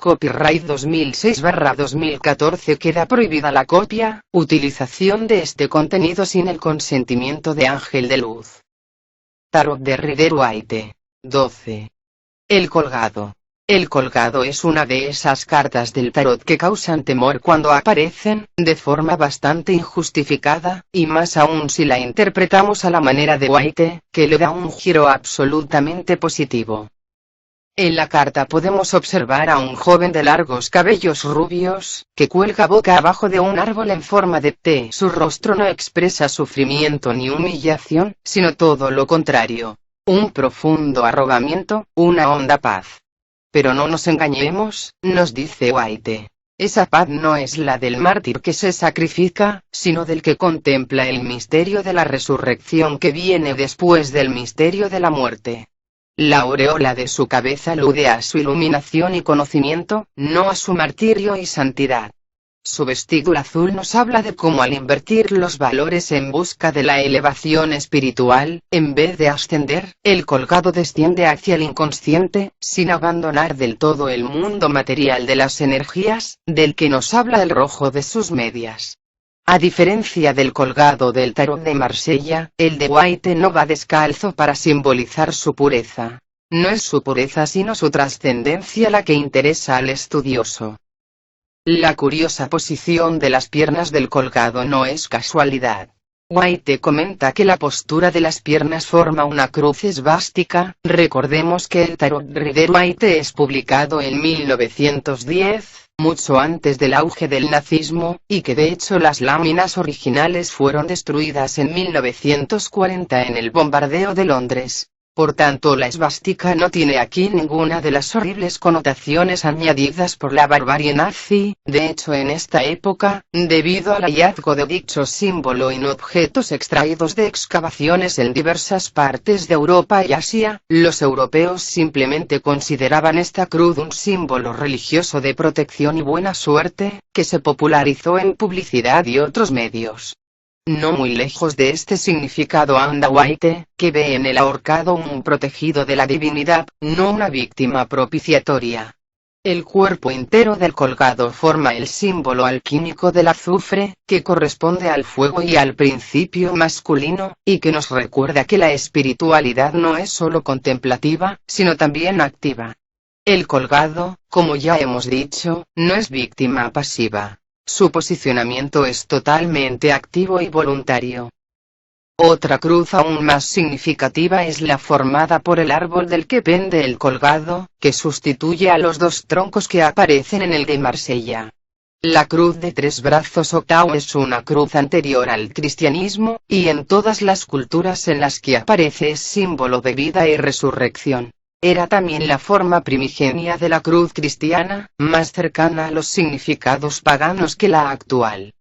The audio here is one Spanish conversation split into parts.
Copyright 2006/2014 queda prohibida la copia, utilización de este contenido sin el consentimiento de Ángel de Luz. Tarot de Rider-Waite. 12. El colgado. El colgado es una de esas cartas del tarot que causan temor cuando aparecen, de forma bastante injustificada, y más aún si la interpretamos a la manera de Waite, que le da un giro absolutamente positivo. En la carta podemos observar a un joven de largos cabellos rubios, que cuelga boca abajo de un árbol en forma de T. Su rostro no expresa sufrimiento ni humillación, sino todo lo contrario. Un profundo arrobamiento, una honda paz. Pero no nos engañemos, nos dice Waite. Esa paz no es la del mártir que se sacrifica, sino del que contempla el misterio de la resurrección que viene después del misterio de la muerte. La aureola de su cabeza alude a su iluminación y conocimiento, no a su martirio y santidad. Su vestígula azul nos habla de cómo al invertir los valores en busca de la elevación espiritual, en vez de ascender, el colgado desciende hacia el inconsciente, sin abandonar del todo el mundo material de las energías, del que nos habla el rojo de sus medias. A diferencia del colgado del tarot de Marsella, el de Waite no va descalzo para simbolizar su pureza. No es su pureza sino su trascendencia la que interesa al estudioso. La curiosa posición de las piernas del colgado no es casualidad. Waite comenta que la postura de las piernas forma una cruz esvástica. Recordemos que el tarot Rider-Waite es publicado en 1910, mucho antes del auge del nazismo, y que de hecho las láminas originales fueron destruidas en 1940 en el bombardeo de Londres. Por tanto la esvástica no tiene aquí ninguna de las horribles connotaciones añadidas por la barbarie nazi. De hecho en esta época, debido al hallazgo de dicho símbolo en objetos extraídos de excavaciones en diversas partes de Europa y Asia, los europeos simplemente consideraban esta cruz un símbolo religioso de protección y buena suerte, que se popularizó en publicidad y otros medios. No muy lejos de este significado anda Waite, que ve en el ahorcado un protegido de la divinidad, no una víctima propiciatoria. El cuerpo entero del colgado forma el símbolo alquímico del azufre, que corresponde al fuego y al principio masculino, y que nos recuerda que la espiritualidad no es solo contemplativa, sino también activa. El colgado, como ya hemos dicho, no es víctima pasiva. Su posicionamiento es totalmente activo y voluntario. Otra cruz aún más significativa es la formada por el árbol del que pende el colgado, que sustituye a los dos troncos que aparecen en el de Marsella. La cruz de tres brazos o Tao es una cruz anterior al cristianismo, y en todas las culturas en las que aparece es símbolo de vida y resurrección. Era también la forma primigenia de la cruz cristiana, más cercana a los significados paganos que la actual.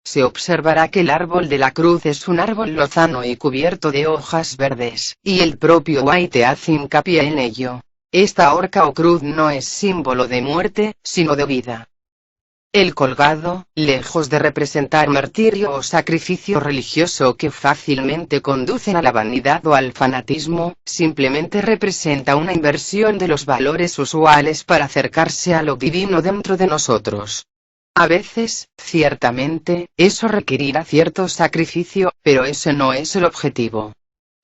Se observará que el árbol de la cruz es un árbol lozano y cubierto de hojas verdes, y el propio Waite hace hincapié en ello. Esta horca o cruz no es símbolo de muerte, sino de vida. El colgado, lejos de representar martirio o sacrificio religioso que fácilmente conducen a la vanidad o al fanatismo, simplemente representa una inversión de los valores usuales para acercarse a lo divino dentro de nosotros. A veces, ciertamente, eso requerirá cierto sacrificio, pero ese no es el objetivo.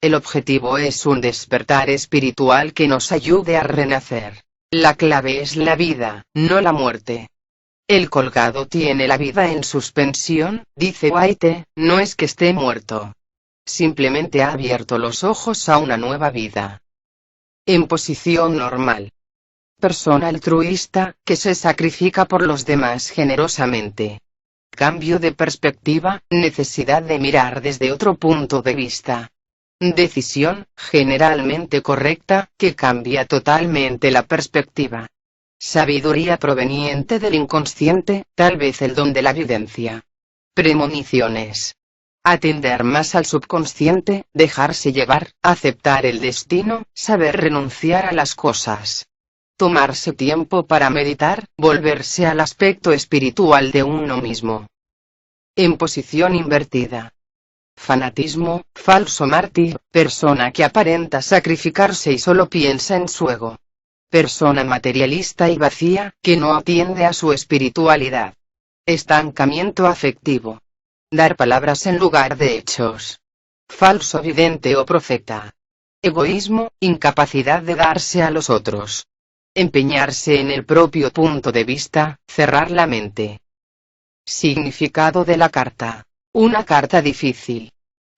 El objetivo es un despertar espiritual que nos ayude a renacer. La clave es la vida, no la muerte. El colgado tiene la vida en suspensión, dice Waite, no es que esté muerto. Simplemente ha abierto los ojos a una nueva vida. En posición normal. Persona altruista, que se sacrifica por los demás generosamente. Cambio de perspectiva, necesidad de mirar desde otro punto de vista. Decisión, generalmente correcta, que cambia totalmente la perspectiva. Sabiduría proveniente del inconsciente, tal vez el don de la evidencia. Premoniciones. Atender más al subconsciente, dejarse llevar, aceptar el destino, saber renunciar a las cosas. Tomarse tiempo para meditar, volverse al aspecto espiritual de uno mismo. En posición invertida. Fanatismo, falso mártir, persona que aparenta sacrificarse y solo piensa en su ego. Persona materialista y vacía, que no atiende a su espiritualidad. Estancamiento afectivo. Dar palabras en lugar de hechos. Falso vidente o profeta. Egoísmo, incapacidad de darse a los otros. Empeñarse en el propio punto de vista, cerrar la mente. Significado de la carta. Una carta difícil.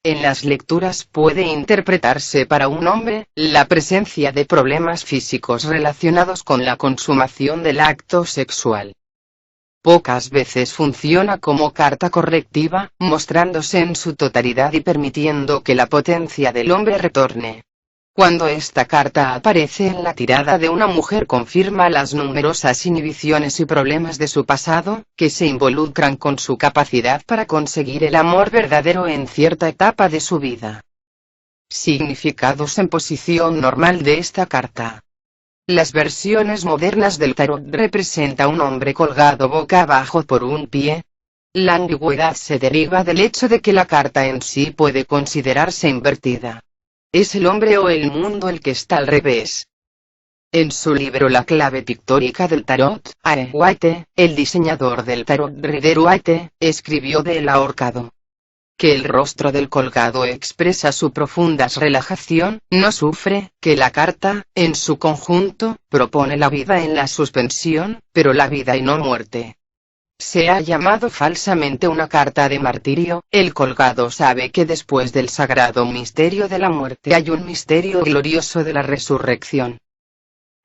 En las lecturas puede interpretarse para un hombre, la presencia de problemas físicos relacionados con la consumación del acto sexual. Pocas veces funciona como carta correctiva, mostrándose en su totalidad y permitiendo que la potencia del hombre retorne. Cuando esta carta aparece en la tirada de una mujer confirma las numerosas inhibiciones y problemas de su pasado, que se involucran con su capacidad para conseguir el amor verdadero en cierta etapa de su vida. Significados en posición normal de esta carta. Las versiones modernas del tarot representa un hombre colgado boca abajo por un pie. La ambigüedad se deriva del hecho de que la carta en sí puede considerarse invertida. Es el hombre o el mundo el que está al revés. En su libro La clave pictórica del tarot, A.E. Waite, el diseñador del tarot Rider-Waite, escribió del ahorcado que el rostro del colgado expresa su profunda relajación, no sufre, que la carta, en su conjunto, propone la vida en la suspensión, pero la vida y no muerte. Se ha llamado falsamente una carta de martirio. El colgado sabe que después del sagrado misterio de la muerte hay un misterio glorioso de la resurrección.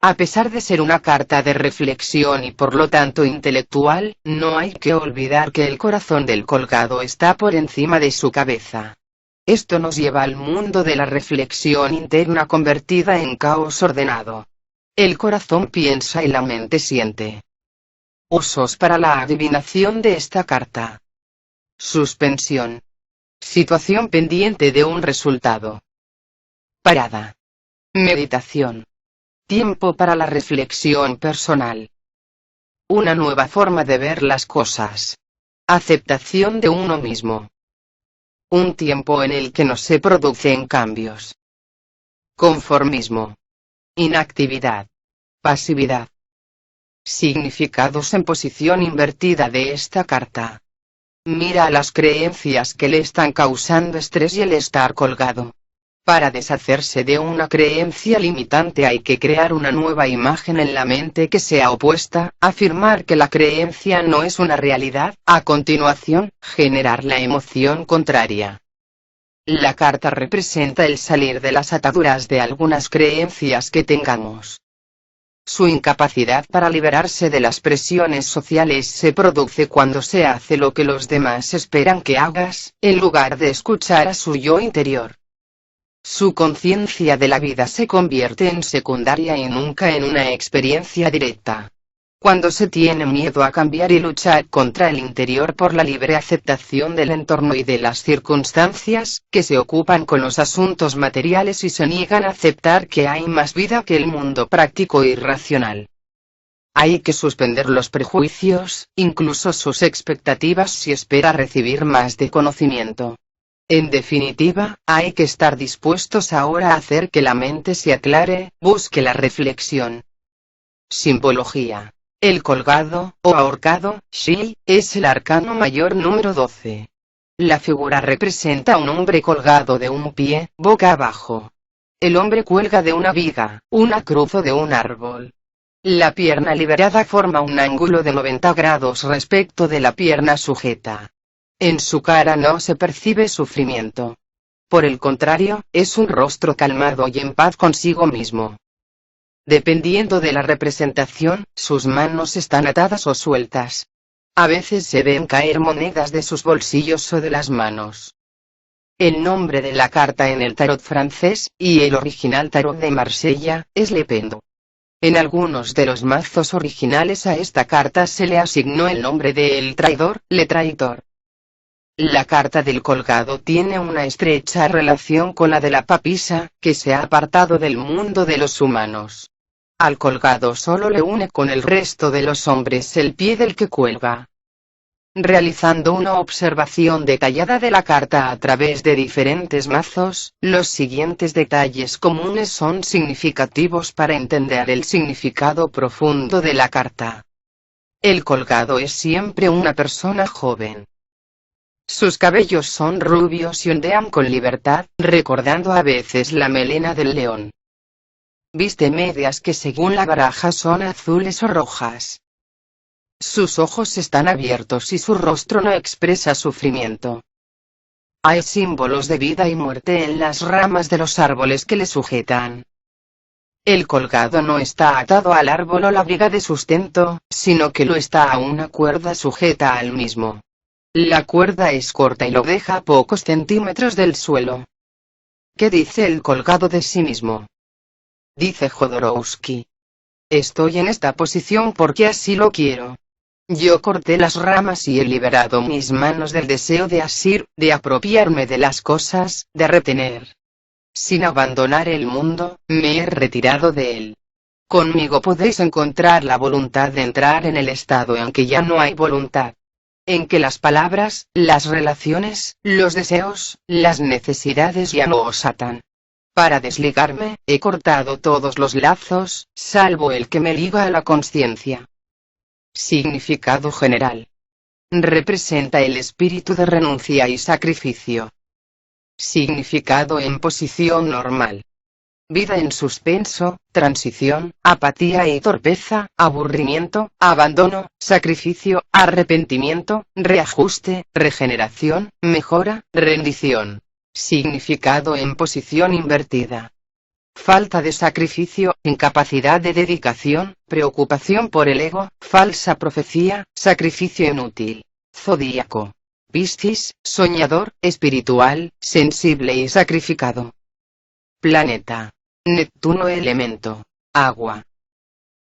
A pesar de ser una carta de reflexión y por lo tanto intelectual, no hay que olvidar que el corazón del colgado está por encima de su cabeza. Esto nos lleva al mundo de la reflexión interna convertida en caos ordenado. El corazón piensa y la mente siente. Usos para la adivinación de esta carta. Suspensión. Situación pendiente de un resultado. Parada. Meditación. Tiempo para la reflexión personal. Una nueva forma de ver las cosas. Aceptación de uno mismo. Un tiempo en el que no se producen cambios. Conformismo. Inactividad. Pasividad. Significados en posición invertida de esta carta. Mira a las creencias que le están causando estrés y el estar colgado. Para deshacerse de una creencia limitante hay que crear una nueva imagen en la mente que sea opuesta, afirmar que la creencia no es una realidad, a continuación, generar la emoción contraria. La carta representa el salir de las ataduras de algunas creencias que tengamos. Su incapacidad para liberarse de las presiones sociales se produce cuando se hace lo que los demás esperan que hagas, en lugar de escuchar a su yo interior. Su conciencia de la vida se convierte en secundaria y nunca en una experiencia directa. Cuando se tiene miedo a cambiar y luchar contra el interior por la libre aceptación del entorno y de las circunstancias, que se ocupan con los asuntos materiales y se niegan a aceptar que hay más vida que el mundo práctico y racional. Hay que suspender los prejuicios, incluso sus expectativas si espera recibir más de conocimiento. En definitiva, hay que estar dispuestos ahora a hacer que la mente se aclare, busque la reflexión. Simbología. El colgado, o ahorcado, Shi, es el arcano mayor número 12. La figura representa a un hombre colgado de un pie, boca abajo. El hombre cuelga de una viga, una cruz o de un árbol. La pierna liberada forma un ángulo de 90 grados respecto de la pierna sujeta. En su cara no se percibe sufrimiento. Por el contrario, es un rostro calmado y en paz consigo mismo. Dependiendo de la representación, sus manos están atadas o sueltas. A veces se ven caer monedas de sus bolsillos o de las manos. El nombre de la carta en el tarot francés, y el original tarot de Marsella, es Le Pendu. En algunos de los mazos originales a esta carta se le asignó el nombre de El Traidor, Le Traitor. La carta del colgado tiene una estrecha relación con la de la papisa, que se ha apartado del mundo de los humanos. Al colgado solo le une con el resto de los hombres el pie del que cuelga. Realizando una observación detallada de la carta a través de diferentes mazos, los siguientes detalles comunes son significativos para entender el significado profundo de la carta. El colgado es siempre una persona joven. Sus cabellos son rubios y ondean con libertad, recordando a veces la melena del león. Viste medias que según la baraja son azules o rojas. Sus ojos están abiertos y su rostro no expresa sufrimiento. Hay símbolos de vida y muerte en las ramas de los árboles que le sujetan. El colgado no está atado al árbol o la viga de sustento, sino que lo está a una cuerda sujeta al mismo. La cuerda es corta y lo deja a pocos centímetros del suelo. ¿Qué dice el colgado de sí mismo? Dice Jodorowsky: estoy en esta posición porque así lo quiero. Yo corté las ramas y he liberado mis manos del deseo de asir, de apropiarme de las cosas, de retener. Sin abandonar el mundo, me he retirado de él. Conmigo podéis encontrar la voluntad de entrar en el estado en que ya no hay voluntad. En que las palabras, las relaciones, los deseos, las necesidades ya no os atan. Para desligarme, he cortado todos los lazos, salvo el que me liga a la conciencia. Significado general. Representa el espíritu de renuncia y sacrificio. Significado en posición normal. Vida en suspenso, transición, apatía y torpeza, aburrimiento, abandono, sacrificio, arrepentimiento, reajuste, regeneración, mejora, rendición. Significado en posición invertida. Falta de sacrificio, incapacidad de dedicación, preocupación por el ego, falsa profecía, sacrificio inútil. Zodíaco. Piscis, soñador, espiritual, sensible y sacrificado. Planeta. Neptuno elemento. Agua.